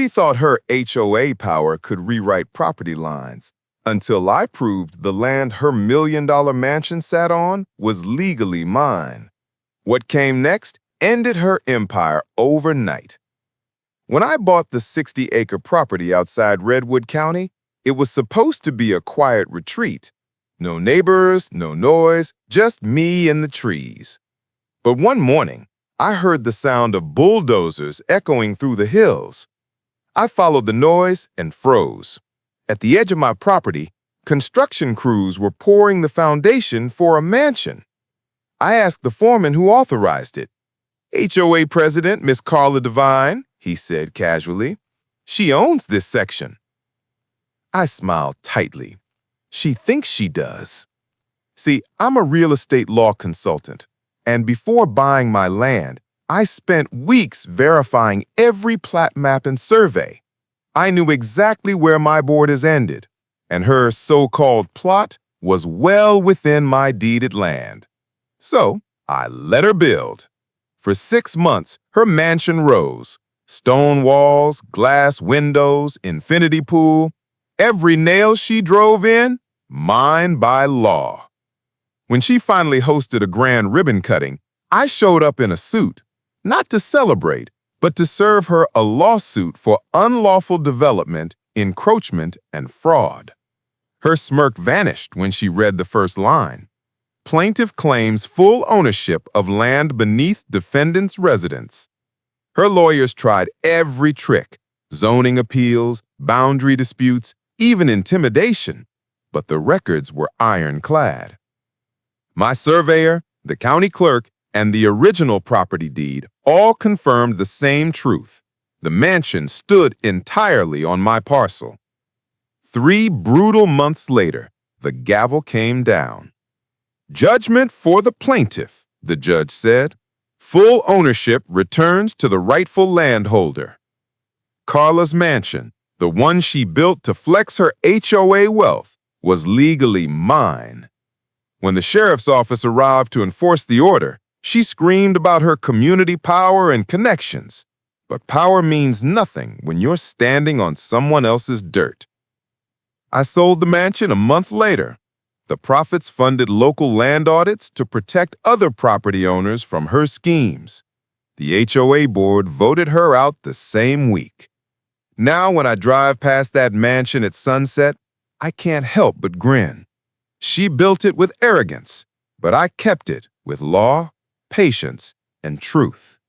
She thought her HOA power could rewrite property lines until I proved the land her million-dollar mansion sat on was legally mine. What came next ended her empire overnight. When I bought the 60-acre property outside Redwood County, it was supposed to be a quiet retreat. No neighbors, no noise, just me and the trees. But one morning, I heard the sound of bulldozers echoing through the hills. I followed the noise and froze. At the edge of my property, construction crews were pouring the foundation for a mansion. I asked the foreman who authorized it. "HOA President, Miss Carla Devine," he said casually. "She owns this section." I smiled tightly. She thinks she does. See, I'm a real estate law consultant, and before buying my land, I spent weeks verifying every plat map and survey. I knew exactly where my borders ended, and her so-called plot was well within my deeded land. So I let her build. For 6 months, her mansion rose. Stone walls, glass windows, infinity pool. Every nail she drove in, mine by law. When she finally hosted a grand ribbon cutting, I showed up in a suit, not to celebrate, but to serve her a lawsuit for unlawful development, encroachment, and fraud. Her smirk vanished when she read the first line. Plaintiff claims full ownership of land beneath defendant's residence. Her lawyers tried every trick, zoning appeals, boundary disputes, even intimidation, but the records were ironclad. My surveyor, the county clerk, and the original property deed all confirmed the same truth. The mansion stood entirely on my parcel. 3 brutal months later, the gavel came down. "Judgment for the plaintiff," the judge said. "Full ownership returns to the rightful landholder." Carla's mansion, the one she built to flex her HOA wealth, was legally mine. When the sheriff's office arrived to enforce the order, she screamed about her community power and connections. But power means nothing when you're standing on someone else's dirt. I sold the mansion a month later. The profits funded local land audits to protect other property owners from her schemes. The HOA board voted her out the same week. Now when I drive past that mansion at sunset, I can't help but grin. She built it with arrogance, but I kept it with law, patience, and truth.